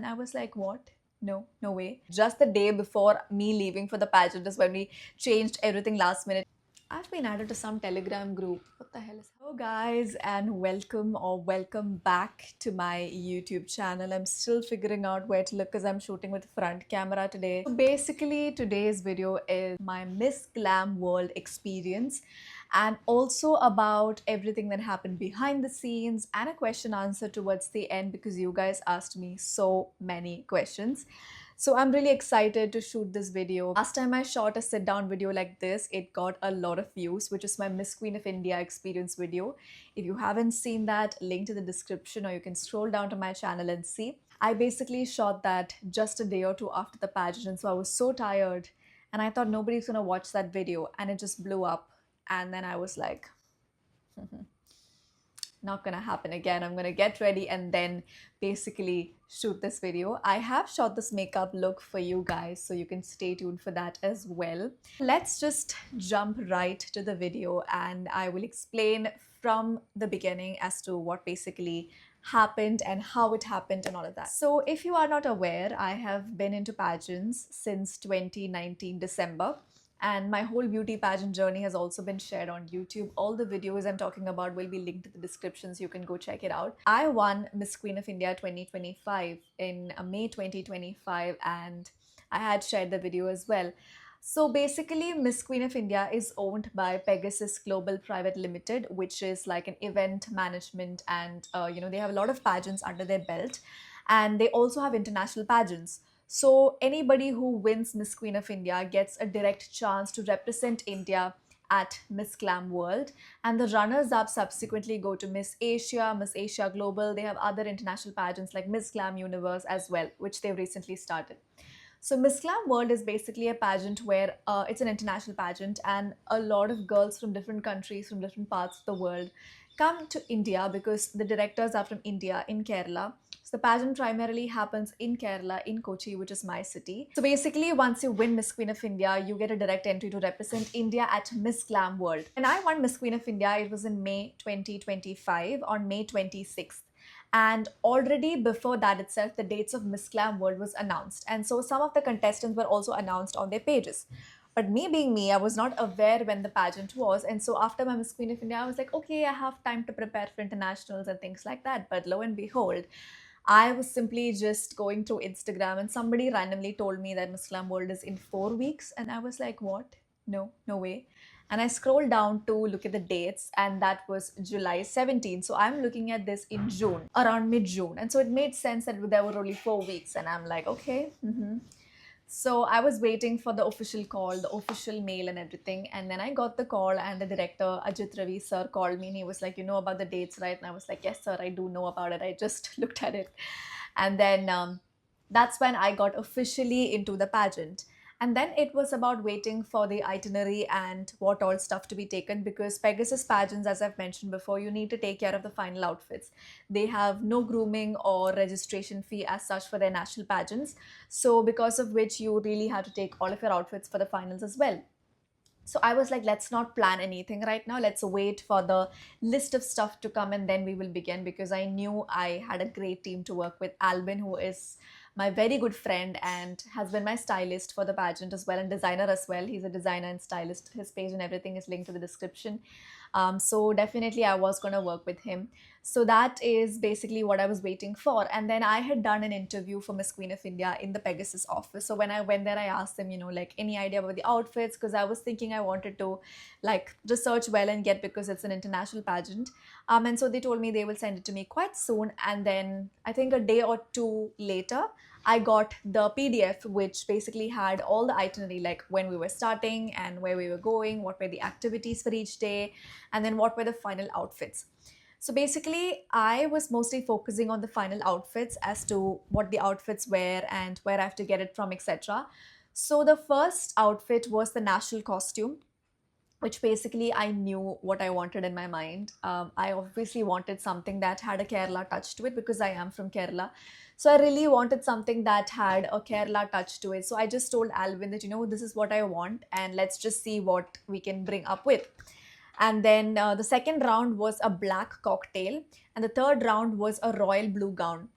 And I was like, what? No, no way. Just the day before me leaving for the pageant is when we changed everything last minute. I've been added to some Telegram group. What the hell is? Hello, guys, and welcome back to my YouTube channel. I'm still figuring out where to look because I'm shooting with front camera today. So basically, today's video is my Miss Glam World experience and also about everything that happened behind the scenes and a question answer towards the end because you guys asked me so many questions. So I'm really excited to shoot this video. Last time I shot a sit down video like this, it got a lot of views, which is my Miss Queen of India experience video. If you haven't seen that, link to the description or you can scroll down to my channel and see. I basically shot that just a day or two after the pageant, and so I was so tired and I thought nobody's gonna watch that video, and it just blew up. And then I was like, not gonna happen again. I'm gonna get ready and then basically shoot this video. I have shot this makeup look for you guys, so you can stay tuned for that as well. Let's just jump right to the video and I will explain from the beginning as to what basically happened and how it happened and all of that. So if you are not aware, I have been into pageants since 2019 December. And my whole beauty pageant journey has also been shared on YouTube. All the videos I'm talking about will be linked in the description, so you can go check it out. I won Miss Queen of India 2025 in May 2025, and I had shared the video as well. So basically, Miss Queen of India is owned by Pegasus Global Private Limited, which is like an event management, and they have a lot of pageants under their belt, and they also have international pageants. So anybody who wins Miss Queen of India gets a direct chance to represent India at Miss Glam World, and the runners up subsequently go to Miss Asia, Miss Asia Global. They have other international pageants like Miss Glam Universe as well, which they've recently started. So Miss Glam World is basically a pageant where it's an international pageant, and a lot of girls from different countries, from different parts of the world, come to India because the directors are from India in Kerala. So the pageant primarily happens in Kerala, in Kochi, which is my city. So basically, once you win Miss Queen of India, you get a direct entry to represent India at Miss Glam World. And I won Miss Queen of India, it was in May 2025, on May 26th. And already before that itself, the dates of Miss Glam World was announced. And so some of the contestants were also announced on their pages. But me being me, I was not aware when the pageant was. And so after my Miss Queen of India, I was like, okay, I have time to prepare for internationals and things like that. But lo and behold, I was simply just going through Instagram and somebody randomly told me that Miss Glam World is in 4 weeks. And I was like, what? No, no way. And I scrolled down to look at the dates, and that was July 17th. So I'm looking at this in June, around mid June. And so it made sense that there were only 4 weeks. And I'm like, okay. So I was waiting for the official call, the official mail, and everything. And then I got the call, and the director, Ajit Ravi sir, called me and he was like, you know about the dates, right? And I was like, yes, sir, I do know about it. I just looked at it. And then that's when I got officially into the pageant. And then it was about waiting for the itinerary and what all stuff to be taken, because Pegasus pageants, as I've mentioned before, you need to take care of the final outfits. They have no grooming or registration fee as such for their national pageants. So, because of which, you really have to take all of your outfits for the finals as well. So I was like, let's not plan anything right now. Let's wait for the list of stuff to come and then we will begin, because I knew I had a great team to work with. Albin, who is my very good friend and has been my stylist for the pageant as well, and designer as well. He's a designer and stylist. His page and everything is linked to the description. So definitely I was going to work with him. So that is basically what I was waiting for. And then I had done an interview for Miss Queen of India in the Pegasus office. So when I went there, I asked them, like any idea about the outfits, because I was thinking I wanted to like research well and get, because it's an international pageant. And so they told me they will send it to me quite soon. And then I think a day or two later, I got the PDF, which basically had all the itinerary, like when we were starting and where we were going, what were the activities for each day, and then what were the final outfits. So basically, I was mostly focusing on the final outfits as to what the outfits were and where I have to get it from, etc. So the first outfit was the national costume, which basically I knew what I wanted in my mind. I obviously wanted something that had a Kerala touch to it because I am from Kerala. So I really wanted something that had a Kerala touch to it. So I just told Alvin that, this is what I want, and let's just see what we can bring up with. And then the second round was a black cocktail, and the third round was a royal blue gown.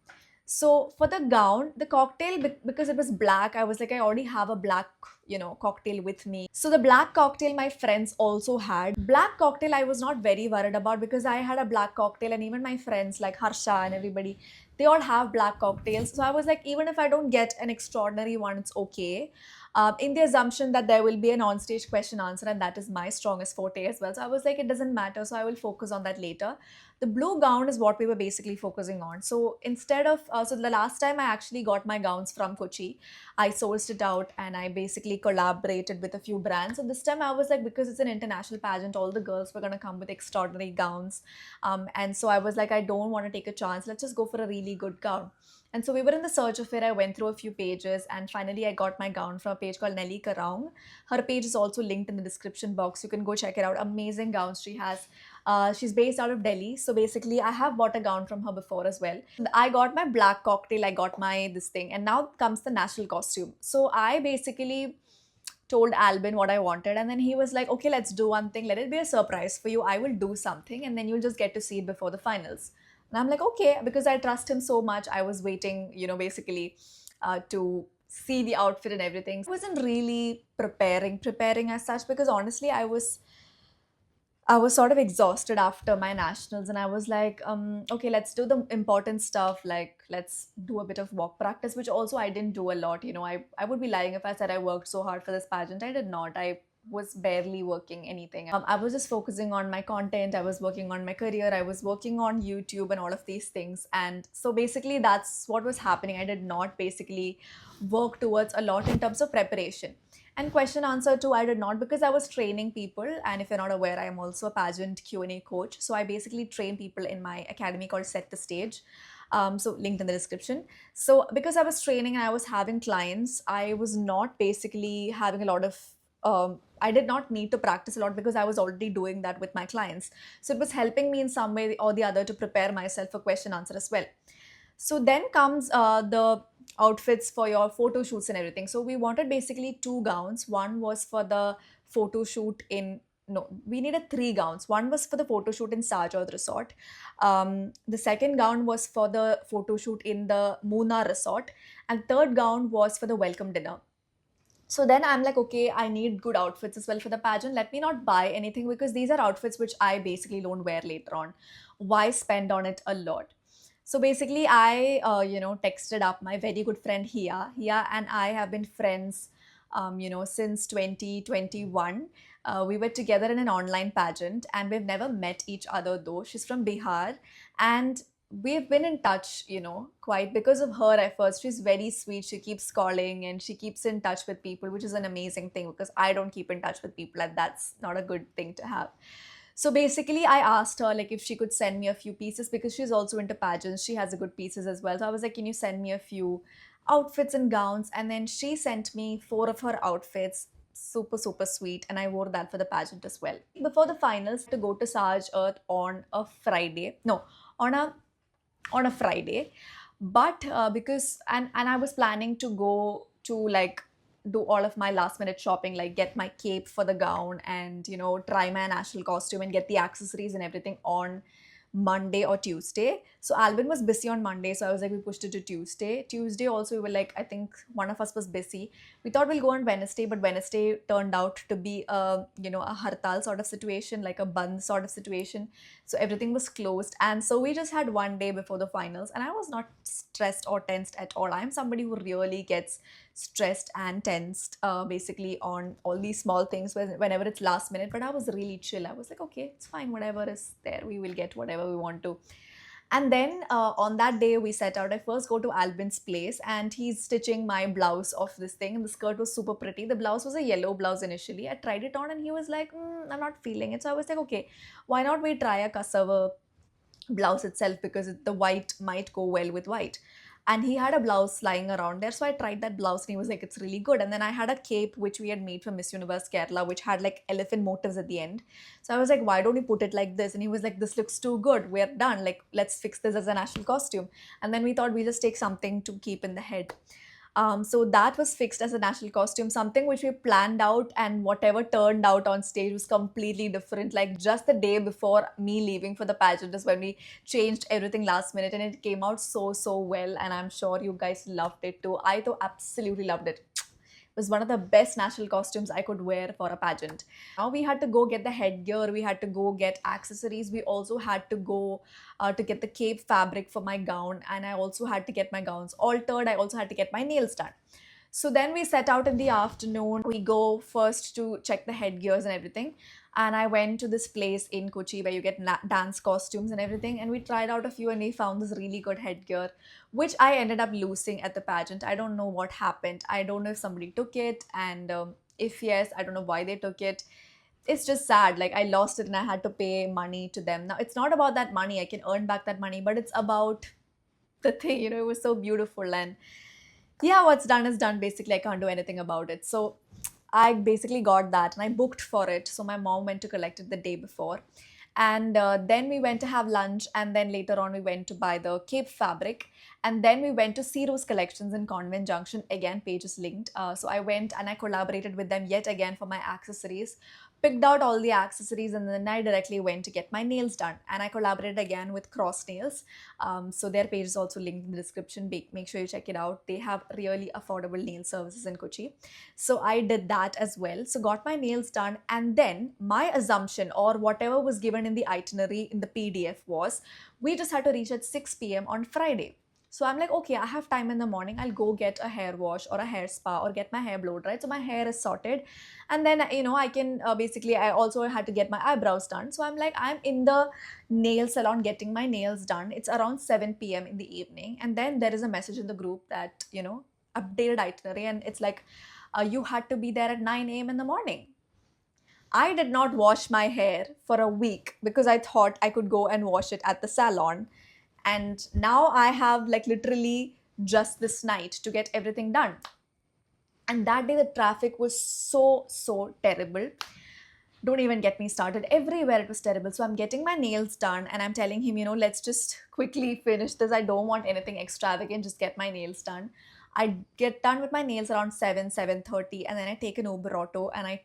So for the gown, the cocktail, because it was black, I was like, I already have a black, cocktail with me. So the black cocktail my friends also had. Black cocktail I was not very worried about because I had a black cocktail, and even my friends like Harsha and everybody, they all have black cocktails. So I was like, even if I don't get an extraordinary one, it's okay. In the assumption that there will be an onstage question answer, and that is my strongest forte as well. So I was like, it doesn't matter. So I will focus on that later. The blue gown is what we were basically focusing on. So instead of, so the last time I actually got my gowns from Kochi, I sourced it out and I basically collaborated with a few brands. And this time I was like, because it's an international pageant, all the girls were going to come with extraordinary gowns. And so I was like, I don't want to take a chance. Let's just go for a really good gown. And so we were in the search of it. I went through a few pages and finally I got my gown from a page called Nelly Karaung. Her page is also linked in the description box. You can go check it out. Amazing gowns she has. She's based out of Delhi. So basically, I have bought a gown from her before as well. I got my black cocktail, I got my this thing, and now comes the national costume. So I basically told Albin what I wanted, and then he was like, okay, let's do one thing. Let it be a surprise for you. I will do something, and then you'll just get to see it before the finals. And I'm like, okay, because I trust him so much. I was waiting, basically to see the outfit and everything. I wasn't really preparing as such because honestly, I was sort of exhausted after my nationals, and I was like, okay, let's do the important stuff. Like, let's do a bit of walk practice, which also I didn't do a lot. I would be lying if I said I worked so hard for this pageant. I did not. I was barely working anything. I was just focusing on my content. I was working on my career. I was working on YouTube and all of these things. And so basically, that's what was happening. I did not basically work towards a lot in terms of preparation. And question answer too, I did not, because I was training people. And if you're not aware, I am also a pageant Q&A coach. So I basically train people in my academy called Set the Stage. So linked in the description. So because I was training and I was having clients, I was not basically having a lot of I did not need to practice a lot because I was already doing that with my clients. So it was helping me in some way or the other to prepare myself for question answer as well. So then comes the outfits for your photo shoots and everything. So we wanted basically two gowns. One was for the photo shoot in no, we needed three gowns. One was for the photo shoot in Sajod Resort. The second gown was for the photo shoot in the Muna Resort, and third gown was for the welcome dinner. So then I'm like, okay, I need good outfits as well for the pageant. Let me not buy anything because these are outfits which I basically don't wear later on. Why spend on it a lot? So basically, I texted up my very good friend Hia. Hia and I have been friends, since 2021. We were together in an online pageant, and we've never met each other though. She's from Bihar, and we've been in touch, quite because of her efforts. She's very sweet. She keeps calling and she keeps in touch with people, which is an amazing thing because I don't keep in touch with people, and that's not a good thing to have. So basically, I asked her like if she could send me a few pieces because she's also into pageants. She has a good pieces as well. So I was like, can you send me a few outfits and gowns? And then she sent me four of her outfits. Super, super sweet. And I wore that for the pageant as well. Before the finals, to go to Saj Earth on a Friday. No, on a Friday. But because and I was planning to go to like do all of my last minute shopping, like get my cape for the gown and try my national costume and get the accessories and everything on Monday or Tuesday. So Alvin was busy on Monday, so I was like, we pushed it to Tuesday. Tuesday also we were like, I think one of us was busy. We thought we'll go on Wednesday, but Wednesday turned out to be a hartal sort of situation, like a band sort of situation. So everything was closed, and so we just had one day before the finals, and I was not stressed or tensed at all. I'm somebody who really gets stressed and tensed basically on all these small things whenever it's last minute, but I was really chill. I was like, okay, it's fine, whatever is there, we will get whatever we want to. And then on that day we set out. I first go to Albin's place and he's stitching my blouse of this thing, and the skirt was super pretty. The blouse was a yellow blouse initially. I tried it on and he was like, I'm not feeling it. So I was like, okay, why not we try a cassava blouse itself, because the white might go well with white. And he had a blouse lying around there, so I tried that blouse and he was like, it's really good. And then I had a cape which we had made for Miss Universe Kerala, which had like elephant motifs at the end. So I was like, why don't we put it like this? And he was like, this looks too good, we're done, like let's fix this as a national costume. And then we thought we just take something to keep in the head. So that was fixed as a national costume, something which we planned out, and whatever turned out on stage was completely different. Like just the day before me leaving for the pageant is when we changed everything last minute, and it came out so well. And I'm sure you guys loved it too. I though absolutely loved it. It was one of the best national costumes I could wear for a pageant. Now we had to go get the headgear, we had to go get accessories, we also had to go to get the cape fabric for my gown, and I also had to get my gowns altered. I also had to get my nails done. So then we set out in the afternoon. We go first to check the headgears and everything. And I went to this place in Kochi where you get dance costumes and everything. And we tried out a few and we found this really good headgear, which I ended up losing at the pageant. I don't know what happened. I don't know if somebody took it. And if yes, I don't know why they took it. It's just sad. Like I lost it and I had to pay money to them. Now, it's not about that money. I can earn back that money, but it's about the thing, it was so beautiful. And yeah, what's done is done. Basically, I can't do anything about it. So I basically got that and I booked for it. So my mom went to collect it the day before. And then we went to have lunch. And then later on, we went to buy the cape fabric. And then we went to Ciro's Collections in Convent Junction. Again, page is linked. So I went and I collaborated with them yet again for my accessories. Picked out all the accessories and then I directly went to get my nails done. And I collaborated again with Cross Nails. So their page is also linked in the description. Make sure you check it out. They have really affordable nail services in Kochi. So I did that as well. So got my nails done. And then my assumption or whatever was given in the itinerary in the PDF was we just had to reach at 6 p.m. on Friday. So I'm like, okay, I have time in the morning. I'll go get a hair wash or a hair spa or get my hair blow dried. So my hair is sorted. And then, I can basically, I also had to get my eyebrows done. So I'm like, I'm in the nail salon getting my nails done. It's around 7 p.m. in the evening. And then there is a message in the group that, updated itinerary. And it's like, you had to be there at 9 a.m. in the morning. I did not wash my hair for a week because I thought I could go and wash it at the salon. And now I have like literally just this night to get everything done. And that day the traffic was so terrible. Don't even get me started. Everywhere it was terrible. So I'm getting my nails done and I'm telling him, let's just quickly finish this. I don't want anything extravagant. Just get my nails done. I get done with my nails around 7:30, and then I take an Uber auto and I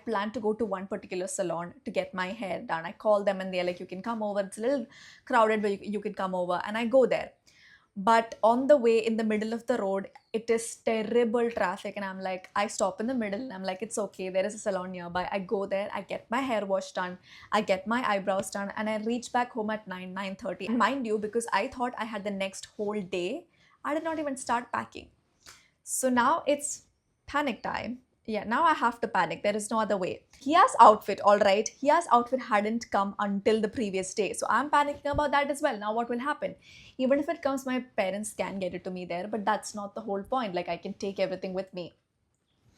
plan to go to one particular salon to get my hair done. I call them and they're like, you can come over. It's a little crowded, but you can come over. And I go there. But on the way in the middle of the road, it is terrible traffic. And I'm like, I stop in the middle and I'm like, it's okay. There is a salon nearby. I go there, I get my hair wash done, I get my eyebrows done, and I reach back home at 9:30. And mind you, because I thought I had the next whole day, I did not even start packing. So now it's panic time. Yeah, now I have to panic. There is no other way. Hia's outfit, all right. Hia's outfit hadn't come until the previous day. So I'm panicking about that as well. Now what will happen? Even if it comes, my parents can get it to me there, but that's not the whole point. Like I can take everything with me.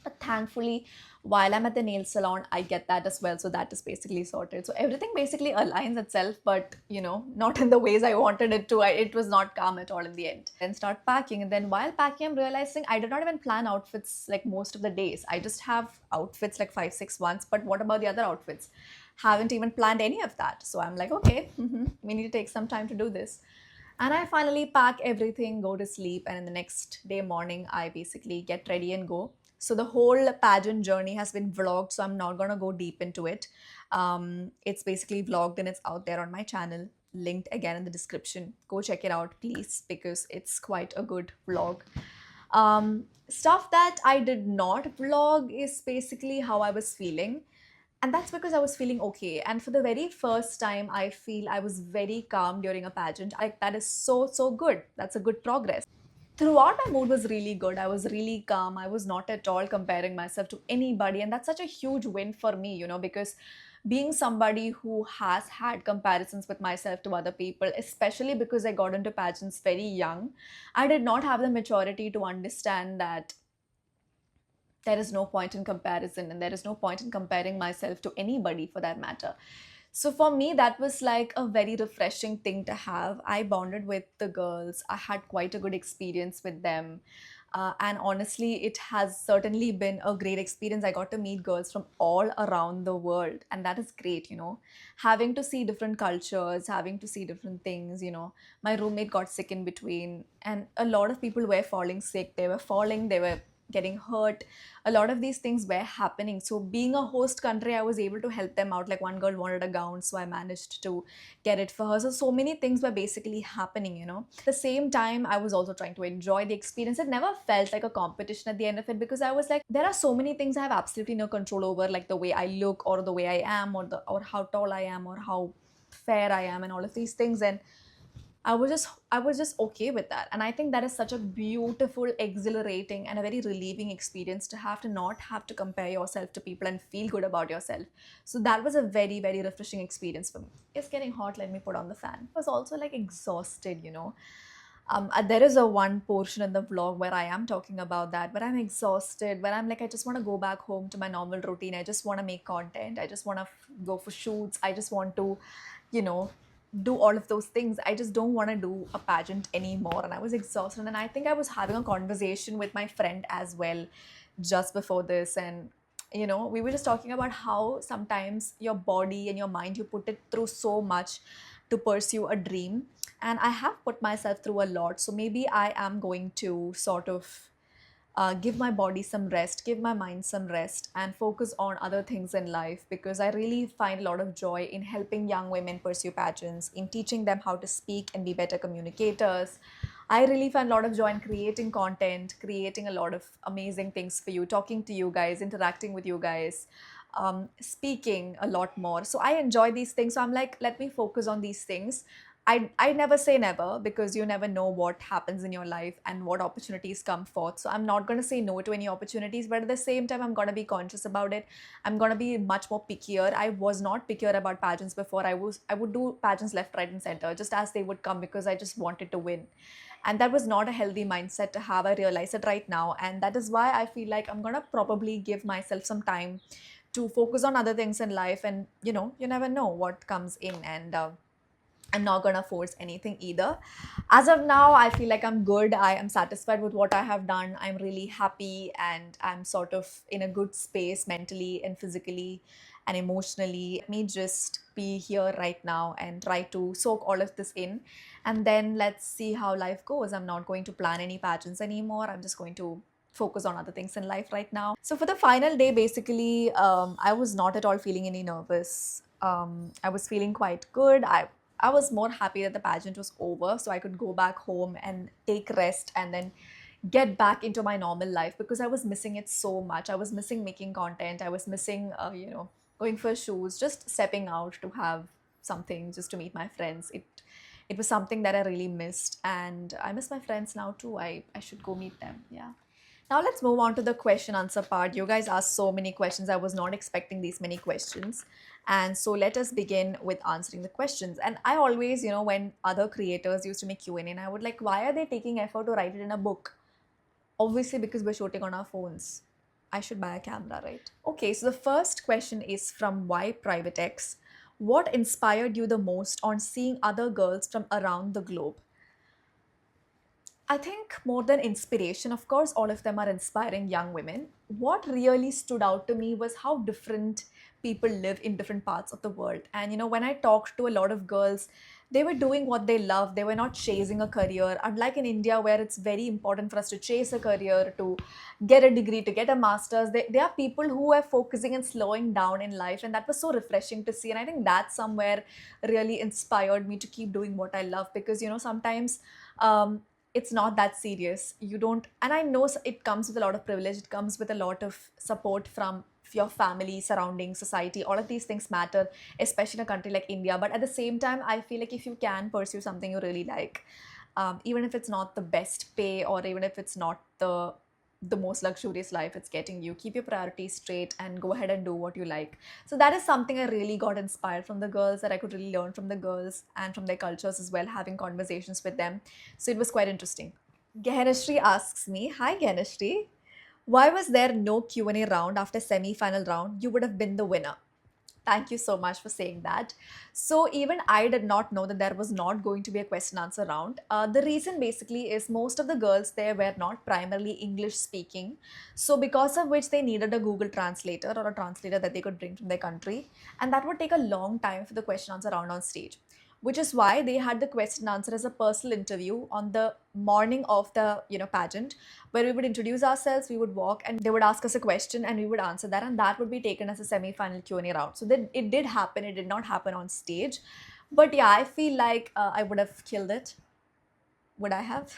But thankfully, while I'm at the nail salon, I get that as well. So that is basically sorted. So everything basically aligns itself, but not in the ways I wanted it to. It was not calm at all in the end. Then start packing. And then while packing, I'm realizing I did not even plan outfits like most of the days. I just have outfits like 5-6 ones. But what about the other outfits? Haven't even planned any of that. So I'm like, okay, we need to take some time to do this. And I finally pack everything, go to sleep. And in the next day morning, I basically get ready and go. So the whole pageant journey has been vlogged, so I'm not going to go deep into it. It's basically vlogged and it's out there on my channel, linked again in the description. Go check it out, please, because it's quite a good vlog. Stuff that I did not vlog is basically how I was feeling. And that's because I was feeling okay. And for the very first time, I feel I was very calm during a pageant. That is so good. That's a good progress. Throughout, my mood was really good. I was really calm. I was not at all comparing myself to anybody. And that's such a huge win for me, because being somebody who has had comparisons with myself to other people, especially because I got into pageants very young, I did not have the maturity to understand that there is no point in comparison and there is no point in comparing myself to anybody for that matter. So for me, that was like a very refreshing thing to have. I bonded with the girls. I had quite a good experience with them. And honestly, it has certainly been a great experience. I got to meet girls from all around the world, and that is great, you know. Having to see different cultures, having to see different things, you know. My roommate got sick in between, and a lot of people were falling sick. They were falling, they were getting hurt. A lot of these things were happening. So being a host country, I was able to help them out. Like one girl wanted a gown, so I managed to get it for her. So many things were basically happening, you know. At the same time, I was also trying to enjoy the experience. It never felt like a competition at the end of it, because I was like, there are so many things I have absolutely no control over, like the way I look, or the way I am, or how tall I am, or how fair I am, and all of these things. And I was just okay with that. And I think that is such a beautiful, exhilarating, and a very relieving experience to have, to not have to compare yourself to people and feel good about yourself. So that was a very, very refreshing experience for me. It's getting hot, let me put on the fan. I was also like exhausted, you know. There is a one portion in the vlog where I am talking about that, but I'm exhausted, where I'm like, I just want to go back home to my normal routine. I just want to make content. I just want to go for shoots. I just want to, you know, do all of those things. I just don't want to do a pageant anymore. And I was exhausted. And I think I was having a conversation with my friend as well just before this. And, you know, we were just talking about how sometimes your body and your mind, you put it through so much to pursue a dream. And I have put myself through a lot. So maybe I am going to sort of give my body some rest, give my mind some rest, and focus on other things in life, because I really find a lot of joy in helping young women pursue pageants, in teaching them how to speak and be better communicators. I really find a lot of joy in creating content, creating a lot of amazing things for you, talking to you guys, interacting with you guys, speaking a lot more. So I enjoy these things. So I'm like, let me focus on these things. I never say never, because you never know what happens in your life and what opportunities come forth. So I'm not going to say no to any opportunities, but at the same time, I'm going to be conscious about it. I'm going to be much more pickier. I was not pickier about pageants before. I would do pageants left, right, and center just as they would come, because I just wanted to win. And that was not a healthy mindset to have. I realize it right now. And that is why I feel like I'm going to probably give myself some time to focus on other things in life. And, you know, you never know what comes in. And I'm not gonna force anything either. As of now, I feel like I'm good. I am satisfied with what I have done. I'm really happy, and I'm sort of in a good space mentally and physically and emotionally. Let me just be here right now and try to soak all of this in. And then let's see how life goes. I'm not going to plan any pageants anymore. I'm just going to focus on other things in life right now. So for the final day, basically, I was not at all feeling any nervous. I was feeling quite good. I was more happy that the pageant was over, so I could go back home and take rest and then get back into my normal life, because I was missing it so much. I was missing making content. I was missing, going for shoes, just stepping out to have something, just to meet my friends. It was something that I really missed, and I miss my friends now too. I should go meet them. Yeah. Now let's move on to the question answer part. You guys asked so many questions. I was not expecting these many questions. And so let us begin with answering the questions. And I always, you know, when other creators used to make Q&A, and I would like, why are they taking effort to write it in a book? Obviously, because we're shooting on our phones. I should buy a camera, right? Okay, so the first question is from Y Private X. What inspired you the most on seeing other girls from around the globe? I think more than inspiration, of course, all of them are inspiring young women. What really stood out to me was how different people live in different parts of the world. And, you know, when I talked to a lot of girls, they were doing what they love. They were not chasing a career. Unlike in India, where it's very important for us to chase a career, to get a degree, to get a master's, there are people who are focusing and slowing down in life. And that was so refreshing to see. And I think that somewhere really inspired me to keep doing what I love, because, you know, sometimes it's not that serious. You don't, and I know it comes with a lot of privilege, it comes with a lot of support from your family, surrounding, society. All of these things matter, especially in a country like India. But at the same time, I feel like if you can pursue something you really like, even if it's not the best pay, or even if it's not the most luxurious life it's getting you, keep your priorities straight and go ahead and do what you like. So that is something I really got inspired from the girls, that I could really learn from the girls and from their cultures as well, having conversations with them. So it was quite interesting. Gehanashri asks me, hi Gehanashri, why was there no Q&A round after semi-final round? You would have been the winner. Thank you so much for saying that. So, even I did not know that there was not going to be a question answer round. The reason basically is most of the girls there were not primarily English speaking. So, because of which they needed a Google translator or a translator that they could bring from their country. And that would take a long time for the question answer round on stage, which is why they had the question answer as a personal interview on the morning of the pageant, where we would introduce ourselves, we would walk, and they would ask us a question and we would answer that, and that would be taken as a semi-final Q&A round. So then it did happen. It did not happen on stage, but yeah, I feel like I would have killed it. Would I have?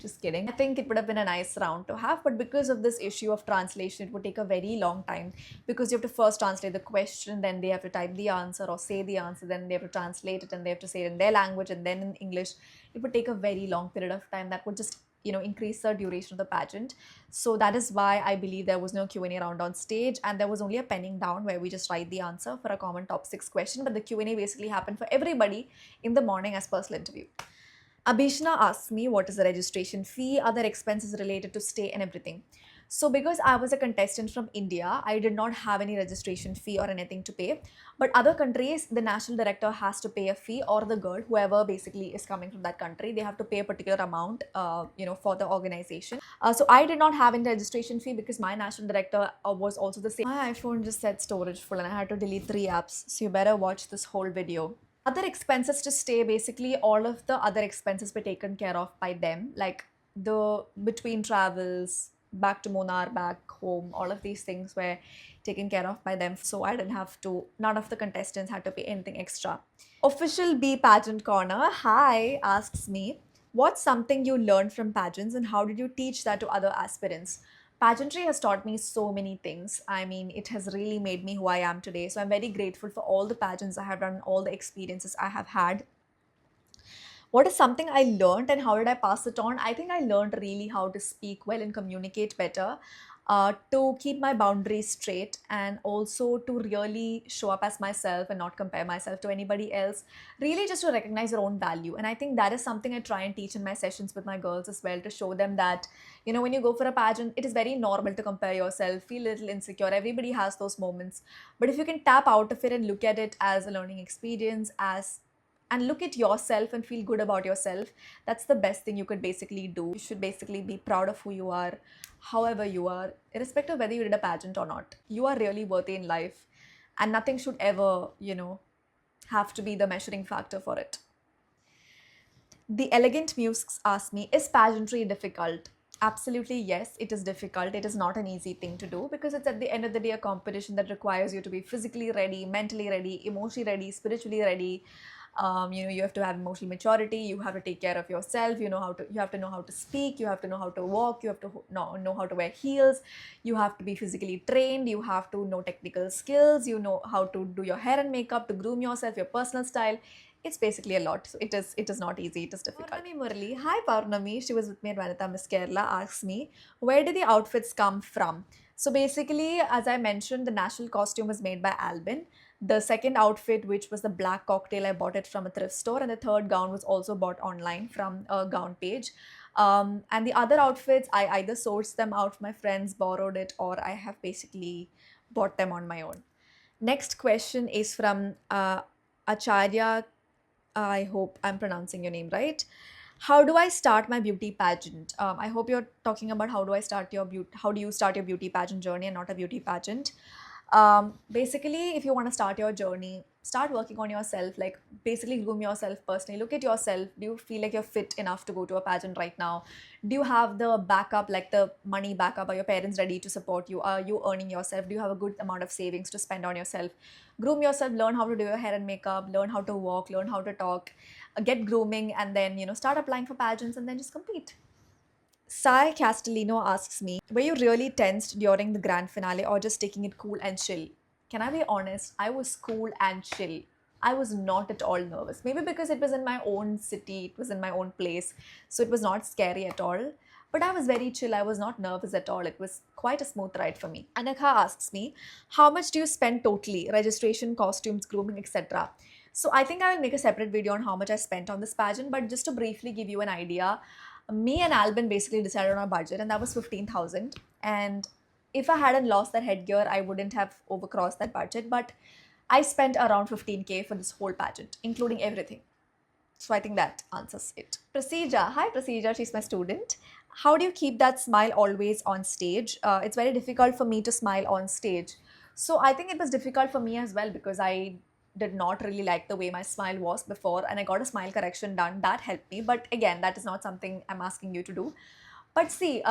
Just kidding. I think it would have been a nice round to have, but because of this issue of translation, it would take a very long time, because you have to first translate the question, then they have to type the answer or say the answer, then they have to translate it and they have to say it in their language and then in English. It would take a very long period of time that would just increase the duration of the pageant. So that is why I believe there was no Q&A round on stage, and there was only a penning down where we just write the answer for a common top 6 question, but the Q&A basically happened for everybody in the morning as personal interview. Abhishna asks me what is the registration fee, other expenses related to stay and everything. So because I was a contestant from India, I did not have any registration fee or anything to pay. But other countries, the national director has to pay a fee, or the girl, whoever basically is coming from that country, they have to pay a particular amount, for the organization. So I did not have any registration fee because my national director was also the same. My iPhone just said storage full and I had to delete 3 apps. So you better watch this whole video. Other expenses to stay, basically all of the other expenses were taken care of by them, like the between travels, back to Monar, back home, all of these things were taken care of by them. So I didn't have to, none of the contestants had to pay anything extra. Official B Pageant Corner, hi, asks me, what's something you learned from pageants and how did you teach that to other aspirants? Pageantry has taught me so many things. I mean, it has really made me who I am today. So I'm very grateful for all the pageants I have done, all the experiences I have had. What is something I learned and how did I pass it on? I think I learned really how to speak well and communicate better, to keep my boundaries straight, and also to really show up as myself and not compare myself to anybody else. Really, just to recognize your own value. And I think that is something I try and teach in my sessions with my girls as well, to show them that, when you go for a pageant, it is very normal to compare yourself, feel a little insecure. Everybody has those moments. But if you can tap out of it and look at it as a learning experience, as and look at yourself and feel good about yourself, that's the best thing you could basically do. You should basically be proud of who you are, however you are, irrespective of whether you did a pageant or not. You are really worthy in life, and nothing should ever, have to be the measuring factor for it. The Elegant Muse asks me, is pageantry difficult? Absolutely, yes, it is difficult. It is not an easy thing to do, because it's at the end of the day a competition that requires you to be physically ready, mentally ready, emotionally ready, spiritually ready. You have to have emotional maturity. You have to take care of yourself. You have to know how to speak. You have to know how to walk. You have to know how to wear heels. You have to be physically trained. You have to know technical skills. You know how to do your hair and makeup, to groom yourself, your personal style. It's basically a lot. So it is not easy. It is difficult. Purnami Murali, hi Purnami. She was with me at Vanita Miss Kerala. Asks me, where did the outfits come from? So basically, as I mentioned, the national costume was made by Albin. The second outfit, which was the black cocktail, I bought it from a thrift store, and the third gown was also bought online from a gown page. And the other outfits, I either sourced them out from my friends, borrowed it, or I have basically bought them on my own. Next question is from Acharya. I hope I'm pronouncing your name right. How do I start my beauty pageant? I hope you're talking about how do you start your beauty pageant journey and not a beauty pageant. Basically, if you want to start your journey, start working on yourself, like basically groom yourself personally. Look at yourself. Do you feel like you're fit enough to go to a pageant right now? Do you have the backup, like the money backup? Are your parents ready to support you? Are you earning yourself? Do you have a good amount of savings to spend on yourself? Groom yourself, learn how to do your hair and makeup, learn how to walk, learn how to talk, get grooming, and then start applying for pageants and then just compete. Sai Castellino asks me, were you really tensed during the grand finale or just taking it cool and chill? Can I be honest? I was cool and chill. I was not at all nervous. Maybe because it was in my own city, it was in my own place, so it was not scary at all. But I was very chill. I was not nervous at all. It was quite a smooth ride for me. Anakha asks me, how much do you spend totally? Registration, costumes, grooming, etc. So I think I will make a separate video on how much I spent on this pageant, but just to briefly give you an idea, me and Albin basically decided on a budget, and that was 15,000. And if I hadn't lost that headgear, I wouldn't have overcrossed that budget. But I spent around 15K for this whole pageant, including everything. So I think that answers it. Prasija, hi Prasija, she's my student. How do you keep that smile always on stage? It's very difficult for me to smile on stage. So I think it was difficult for me as well because I did not really like the way my smile was before, and I got a smile correction done. That helped me. But again, that is not something I'm asking you to do. But see,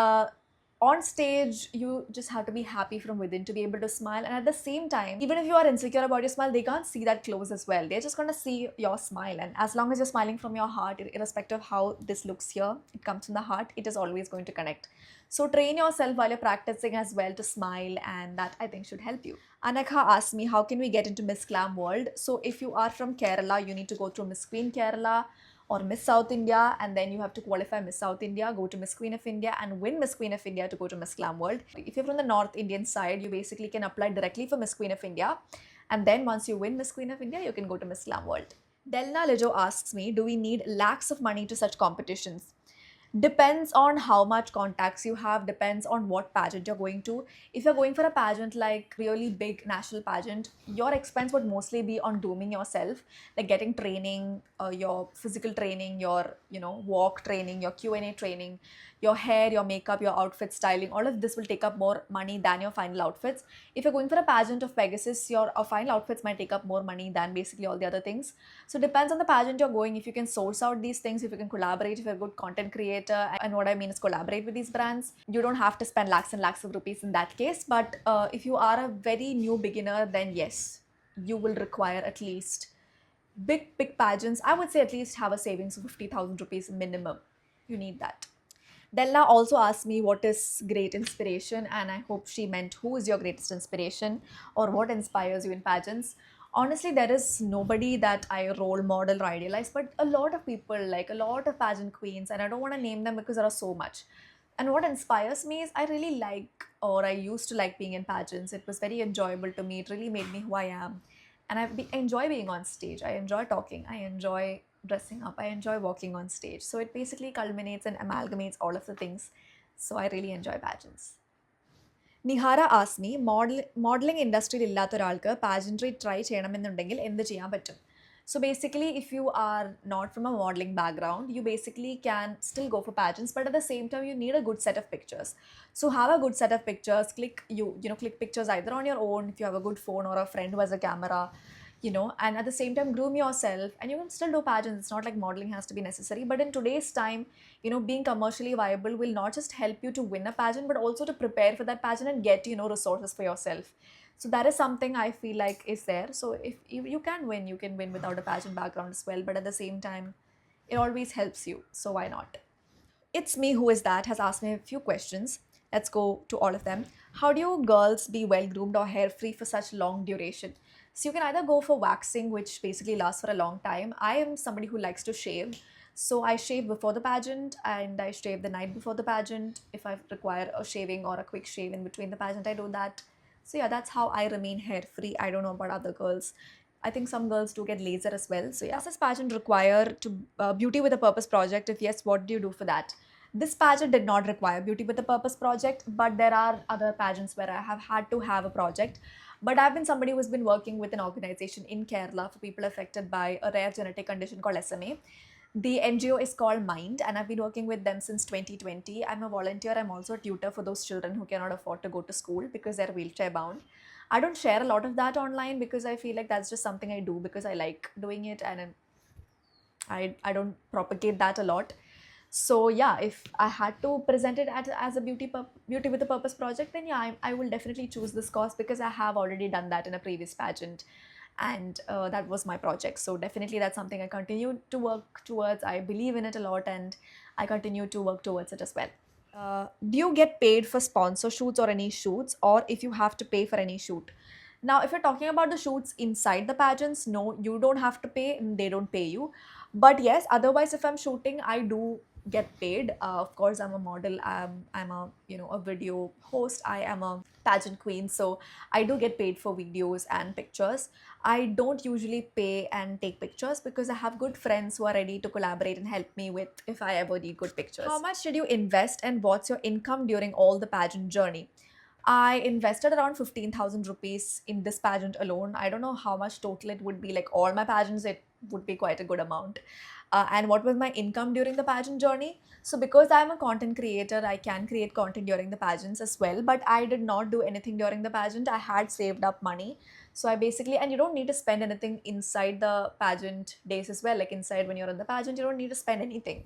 on stage, you just have to be happy from within to be able to smile. And at the same time, even if you are insecure about your smile, they can't see that close as well. They're just going to see your smile. And as long as you're smiling from your heart, irrespective of how this looks here, it comes from the heart, it is always going to connect. So train yourself while you're practicing as well to smile, and that I think should help you. Anakha asked me, how can we get into Miss Glam world? So if you are from Kerala, you need to go through Miss Queen Kerala or Miss South India, and then you have to qualify Miss South India, go to Miss Queen of India, and win Miss Queen of India to go to Miss Glam World. If you're from the North Indian side, you basically can apply directly for Miss Queen of India, and then once you win Miss Queen of India, you can go to Miss Glam World. Delna Lijo asks me, do we need lakhs of money to such competitions? Depends on how much contacts you have, depends on what pageant you're going to. If you're going for a pageant like really big national pageant, your expense would mostly be on grooming yourself, like getting training, your physical training, your walk training, your Q&A training, your hair, your makeup, your outfit styling. All of this will take up more money than your final outfits. If you're going for a pageant of Pegasus, your final outfits might take up more money than basically all the other things. So depends on the pageant you're going. If you can source out these things, if you can collaborate, if you're a good content creator, and what I mean is collaborate with these brands, you don't have to spend lakhs and lakhs of rupees in that case. But if you are a very new beginner, then yes, you will require at least big pageants. I would say at least have a savings of 50,000 rupees minimum. You need that. Della also asked me what is great inspiration, and I hope she meant who is your greatest inspiration or what inspires you in pageants. Honestly, there is nobody that I role model or idealize, but a lot of people, like a lot of pageant queens, and I don't want to name them because there are so much. And what inspires me is I really like, or I used to like being in pageants. It was very enjoyable to me. It really made me who I am. And I enjoy being on stage. I enjoy talking. I enjoy dressing up. I enjoy walking on stage. So it basically culminates and amalgamates all of the things. So I really enjoy pageants. Nihara asked me, modeling ഇൻഡസ്ട്രിയിൽ ഇല്ലാത്ത ഒരാൾക്ക് pageantry try ചെയ്യണമെന്നുണ്ടെങ്കിൽ എന്ത് ചെയ്യാൻ പറ്റും? So basically, if you are not from a modeling background, you basically can still go for pageants, but at the same time, you need a good set of pictures. So have a good set of pictures. Click pictures either on your own if you have a good phone or a friend who has a camera, and at the same time groom yourself, and you can still do pageants. It's not like modeling has to be necessary, but in today's time, being commercially viable will not just help you to win a pageant, but also to prepare for that pageant and get resources for yourself. So that is something I feel like is there. So if you can win, you can win without a pageant background as well, but at the same time, it always helps you, so why not? It's Me Who Is That has asked me a few questions. Let's go to all of them. How do you girls be well groomed or hair free for such long duration? So you can either go for waxing, which basically lasts for a long time. I am somebody who likes to shave. So I shave before the pageant and I shave the night before the pageant. If I require a shaving or a quick shave in between the pageant, I do that. So yeah, that's how I remain hair free. I don't know about other girls. I think some girls do get laser as well. So yeah, does this pageant require to Beauty with a Purpose project? If yes, what do you do for that? This pageant did not require Beauty with a Purpose project, but there are other pageants where I have had to have a project. But I've been somebody who's been working with an organization in Kerala for people affected by a rare genetic condition called SMA. The NGO is called Mind, and I've been working with them since 2020. I'm a volunteer. I'm also a tutor for those children who cannot afford to go to school because they're wheelchair bound. I don't share a lot of that online because I feel like that's just something I do because I like doing it, and I don't propagate that a lot. So yeah, if I had to present it as a beauty with a purpose project, then yeah, I will definitely choose this cause because I have already done that in a previous pageant, and that was my project. So definitely that's something I continue to work towards. I believe in it a lot, and I continue to work towards it as well. Do you get paid for sponsor shoots or any shoots, or if you have to pay for any shoot? Now, if you're talking about the shoots inside the pageants, no, you don't have to pay, and they don't pay you. But yes, otherwise, if I'm shooting, I do get paid. Of course, I'm a model. I'm a a video host. I am a pageant queen, so I do get paid for videos and pictures. I don't usually pay and take pictures because I have good friends who are ready to collaborate and help me with if I ever need good pictures. How much did you invest and what's your income during all the pageant journey? I invested around 15,000 rupees in this pageant alone. I don't know how much total it would be, like all my pageants, it would be quite a good amount. And what was my income during the pageant journey? So, because I'm a content creator, I can create content during the pageants as well, but I did not do anything during the pageant. I had saved up money. So, I basically, and you don't need to spend anything inside the pageant days as well. Like inside when you're in the pageant, you don't need to spend anything.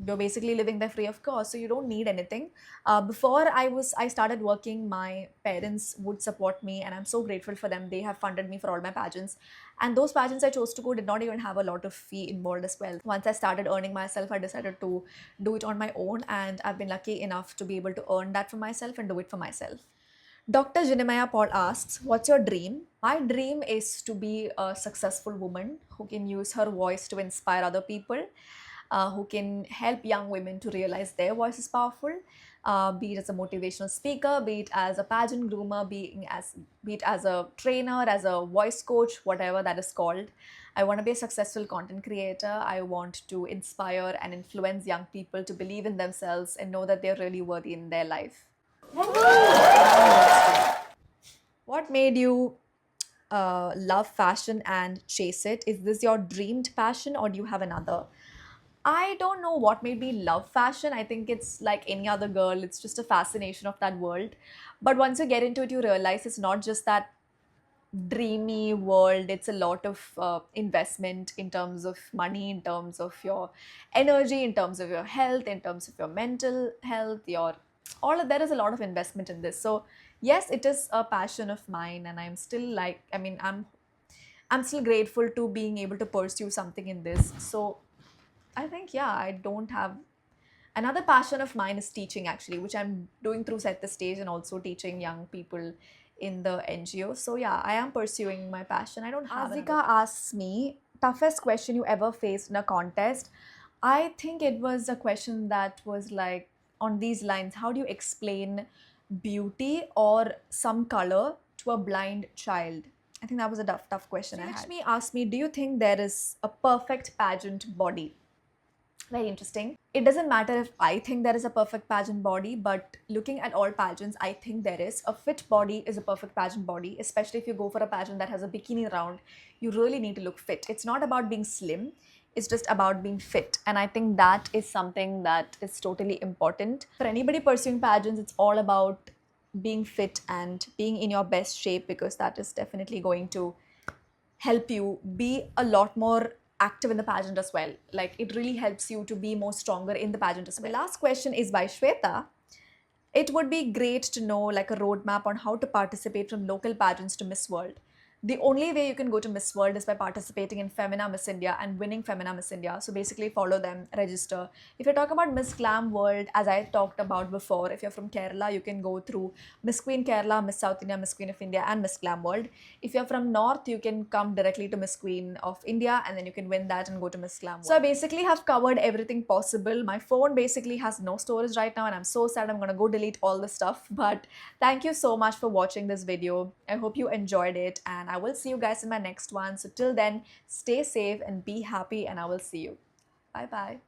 You're basically living there free of cost, so you don't need anything. Before I started working, my parents would support me, and I'm so grateful for them. They have funded me for all my pageants, and those pageants I chose to go did not even have a lot of fee involved as well. Once I started earning myself, I decided to do it on my own, and I've been lucky enough to be able to earn that for myself and do it for myself. Dr. Jinemaya Paul asks, what's your dream? My dream is to be a successful woman who can use her voice to inspire other people, who can help young women to realize their voice is powerful, be it as a motivational speaker, be it as a pageant groomer, be it as a trainer, as a voice coach, whatever that is called. I want to be a successful content creator. I want to inspire and influence young people to believe in themselves and know that they're really worthy in their life. What made you love fashion and chase it? Is this your dreamed passion or do you have another? I don't know what made me love fashion. I think it's like any other girl, it's just a fascination of that world. But once you get into it, you realize it's not just that dreamy world, it's a lot of investment in terms of money, in terms of your energy, in terms of your health, in terms of your mental health, your all of there is a lot of investment in this. So yes, it is a passion of mine, and I'm still like, I mean, I'm still grateful to being able to pursue something in this. So I think, yeah, I don't have another passion of mine is teaching actually, which I'm doing through Set the Stage and also teaching young people in the NGO. So yeah, I am pursuing my passion. I don't have Azika asks me, toughest question you ever faced in a contest. I think it was a question that was like on these lines: how do you explain beauty or some color to a blind child? I think that was a tough question I had. Lakshmi asked me, do you think there is a perfect pageant body? Very interesting. It doesn't matter if I think there is a perfect pageant body, but looking at all pageants, I think there is. A fit body is a perfect pageant body, especially if you go for a pageant that has a bikini round. You really need to look fit. It's not about being slim, it's just about being fit. And I think that is something that is totally important. For anybody pursuing pageants, it's all about being fit and being in your best shape, because that is definitely going to help you be a lot more active in the pageant as well. Like it really helps you to be more stronger in the pageant as well. The last question is by Shweta. It would be great to know like a roadmap on how to participate from local pageants to Miss World. The only way you can go to Miss World is by participating in Femina Miss India and winning Femina Miss India. So basically follow them, register. If you're talking about Miss Glam World, as I talked about before, if you're from Kerala, you can go through Miss Queen Kerala, Miss South India, Miss Queen of India, and Miss Glam World. If you're from North, you can come directly to Miss Queen of India, and then you can win that and go to Miss Glam World. So I basically have covered everything possible. My phone basically has no storage right now, and I'm so sad I'm gonna go delete all the stuff. But thank you so much for watching this video. I hope you enjoyed it, and I will see you guys in my next one. So till then, stay safe and be happy, and I will see you. Bye bye.